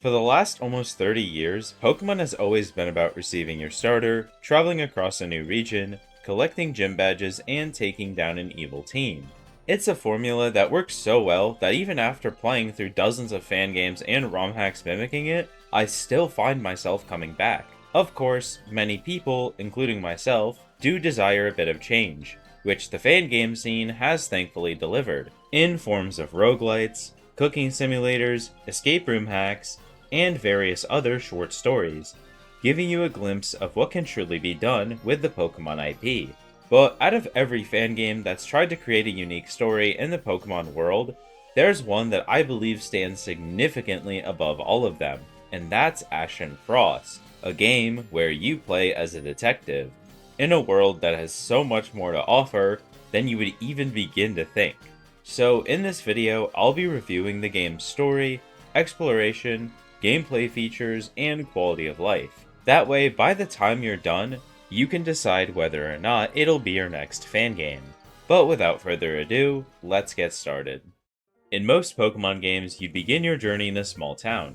For the last almost 30 years, Pokemon has always been about receiving your starter, traveling across a new region, collecting gym badges, and taking down an evil team. It's a formula that works so well that even after playing through dozens of fan games and ROM hacks mimicking it, I still find myself coming back. Of course, many people, including myself, do desire a bit of change, which the fan game scene has thankfully delivered, in forms of roguelites, cooking simulators, escape room hacks, and various other short stories, giving you a glimpse of what can truly be done with the Pokemon IP. But out of every fan game that's tried to create a unique story in the Pokemon world, there's one that I believe stands significantly above all of them, and that's Ash and Frost, a game where you play as a detective, in a world that has so much more to offer than you would even begin to think. So in this video, I'll be reviewing the game's story, exploration, gameplay features, and quality of life. That way, by the time you're done, you can decide whether or not it'll be your next fan game. But without further ado, let's get started. In most Pokemon games, you begin your journey in a small town,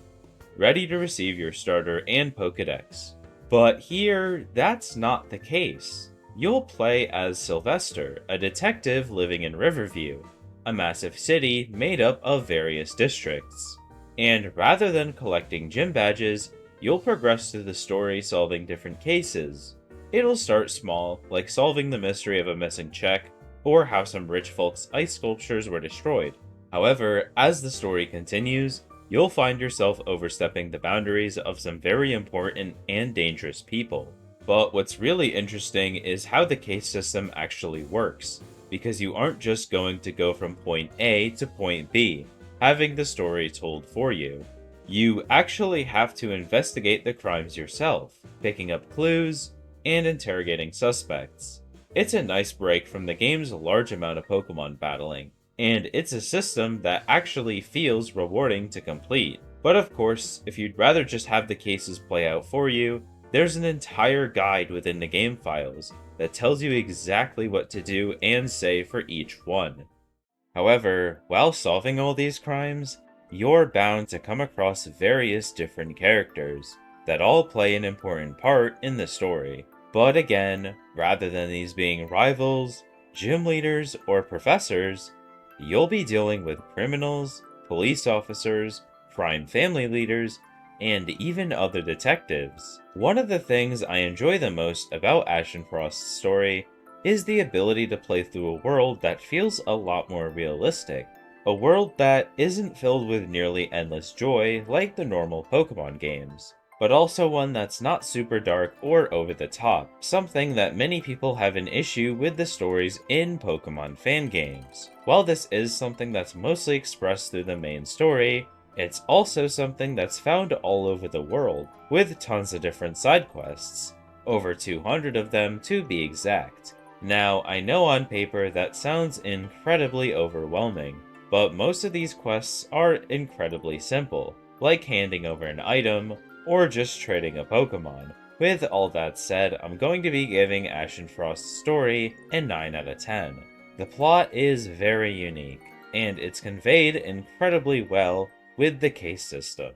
ready to receive your starter and Pokedex. But here, that's not the case. You'll play as Sylvester, a detective living in Riverview, a massive city made up of various districts. And rather than collecting gym badges, you'll progress through the story solving different cases. It'll start small, like solving the mystery of a missing check, or how some rich folks' ice sculptures were destroyed. However, as the story continues, you'll find yourself overstepping the boundaries of some very important and dangerous people. But what's really interesting is how the case system actually works, because you aren't just going to go from point A to point B, having the story told for you. You actually have to investigate the crimes yourself, picking up clues, and interrogating suspects. It's a nice break from the game's large amount of Pokemon battling, and it's a system that actually feels rewarding to complete. But of course, if you'd rather just have the cases play out for you, there's an entire guide within the game files that tells you exactly what to do and say for each one. However, while solving all these crimes, you're bound to come across various different characters that all play an important part in the story. But again, rather than these being rivals, gym leaders, or professors, you'll be dealing with criminals, police officers, crime family leaders, and even other detectives. One of the things I enjoy the most about Ash and Frost's story is the ability to play through a world that feels a lot more realistic. A world that isn't filled with nearly endless joy like the normal Pokemon games, but also one that's not super dark or over the top, something that many people have an issue with the stories in Pokemon fan games. While this is something that's mostly expressed through the main story, it's also something that's found all over the world, with tons of different side quests, over 200 of them to be exact. Now, I know on paper that sounds incredibly overwhelming, but most of these quests are incredibly simple, like handing over an item, or just trading a Pokemon. With all that said, I'm going to be giving Ash and Frost's story a 9 out of 10. The plot is very unique, and it's conveyed incredibly well with the case system.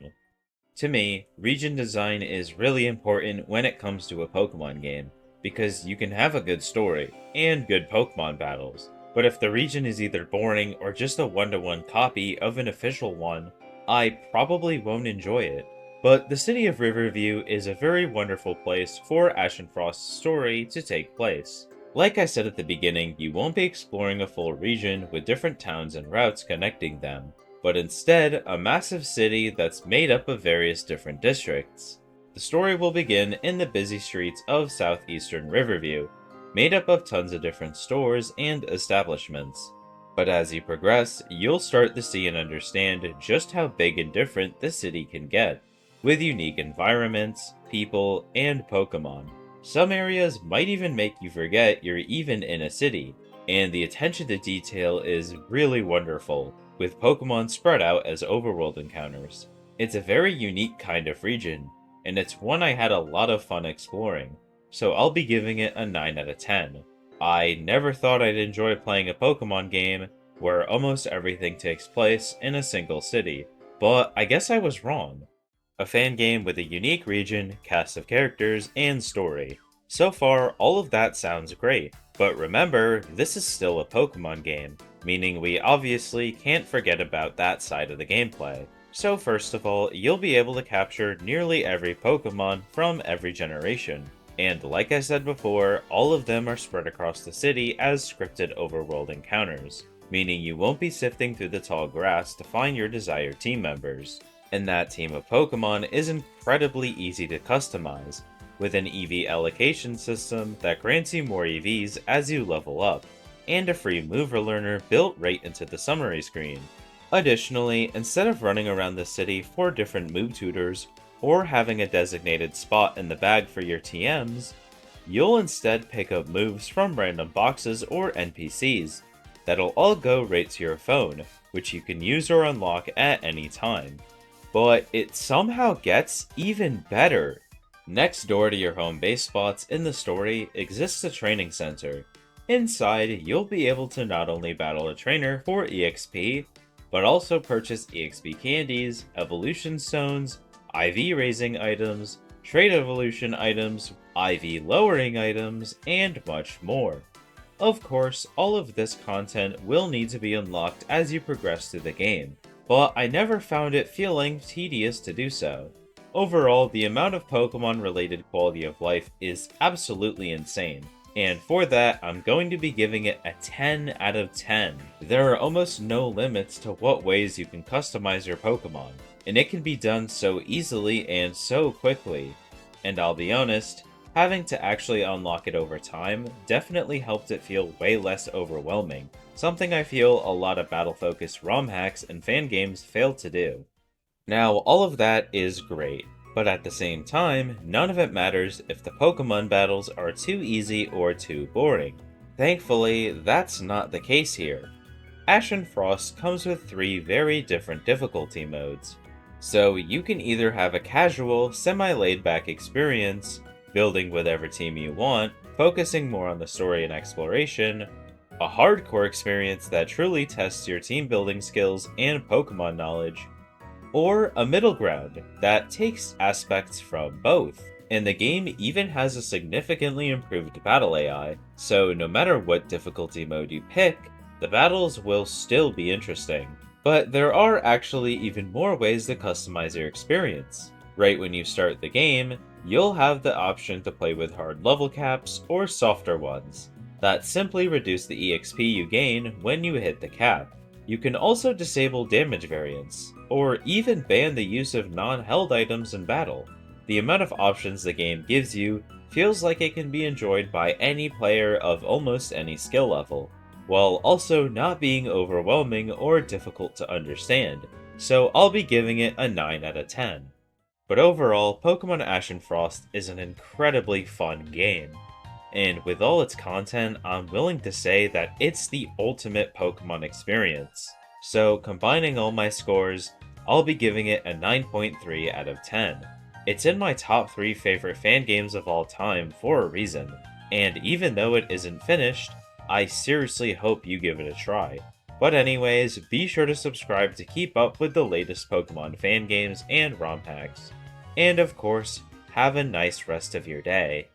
To me, region design is really important when it comes to a Pokemon game, because you can have a good story and good Pokemon battles, but if the region is either boring or just a one-to-one copy of an official one, I probably won't enjoy it. But the city of Riverview is a very wonderful place for Ash and Frost's story to take place. Like I said at the beginning, you won't be exploring a full region with different towns and routes connecting them, but instead a massive city that's made up of various different districts. The story will begin in the busy streets of southeastern Riverview, made up of tons of different stores and establishments. But as you progress, you'll start to see and understand just how big and different the city can get, with unique environments, people, and Pokemon. Some areas might even make you forget you're even in a city, and the attention to detail is really wonderful, with Pokemon spread out as overworld encounters. It's a very unique kind of region, and it's one I had a lot of fun exploring, so I'll be giving it a 9 out of 10. I never thought I'd enjoy playing a Pokemon game where almost everything takes place in a single city, but I guess I was wrong. A fan game with a unique region, cast of characters, and story. So far, all of that sounds great, but remember, this is still a Pokemon game, meaning we obviously can't forget about that side of the gameplay. So first of all, you'll be able to capture nearly every Pokemon from every generation. And like I said before, all of them are spread across the city as scripted overworld encounters, meaning you won't be sifting through the tall grass to find your desired team members. And that team of Pokemon is incredibly easy to customize, with an EV allocation system that grants you more EVs as you level up, and a free mover learner built right into the summary screen. Additionally, instead of running around the city for different move tutors, or having a designated spot in the bag for your TMs, you'll instead pick up moves from random boxes or NPCs that'll all go right to your phone, which you can use or unlock at any time. But it somehow gets even better. Next door to your home base spots in the story exists a training center. Inside, you'll be able to not only battle a trainer for EXP, but also purchase EXP candies, evolution stones, IV raising items, trait evolution items, IV lowering items, and much more. Of course, all of this content will need to be unlocked as you progress through the game, but I never found it feeling tedious to do so. Overall, the amount of Pokemon-related quality of life is absolutely insane, and for that, I'm going to be giving it a 10 out of 10. There are almost no limits to what ways you can customize your Pokemon, and it can be done so easily and so quickly. And I'll be honest, having to actually unlock it over time definitely helped it feel way less overwhelming, something I feel a lot of battle-focused ROM hacks and fan games fail to do. Now, all of that is great, but at the same time, none of it matters if the Pokemon battles are too easy or too boring. Thankfully, that's not the case here. Ash and Frost comes with 3 very different difficulty modes. So you can either have a casual, semi-laid-back experience, building whatever team you want, focusing more on the story and exploration, a hardcore experience that truly tests your team building skills and Pokemon knowledge, or a middle ground that takes aspects from both. And the game even has a significantly improved battle AI, so no matter what difficulty mode you pick, the battles will still be interesting. But there are actually even more ways to customize your experience. Right when you start the game, you'll have the option to play with hard level caps or softer ones that simply reduce the EXP you gain when you hit the cap. You can also disable damage variants, or even ban the use of non-held items in battle. The amount of options the game gives you feels like it can be enjoyed by any player of almost any skill level, while also not being overwhelming or difficult to understand, so I'll be giving it a 9 out of 10. But overall, Pokemon Ash and Frost is an incredibly fun game, and with all its content, I'm willing to say that it's the ultimate Pokemon experience. So combining all my scores, I'll be giving it a 9.3 out of 10. It's in my top 3 favorite fan games of all time for a reason, and even though it isn't finished, I seriously hope you give it a try. But anyways, be sure to subscribe to keep up with the latest Pokemon fan games and ROM hacks. And of course, have a nice rest of your day.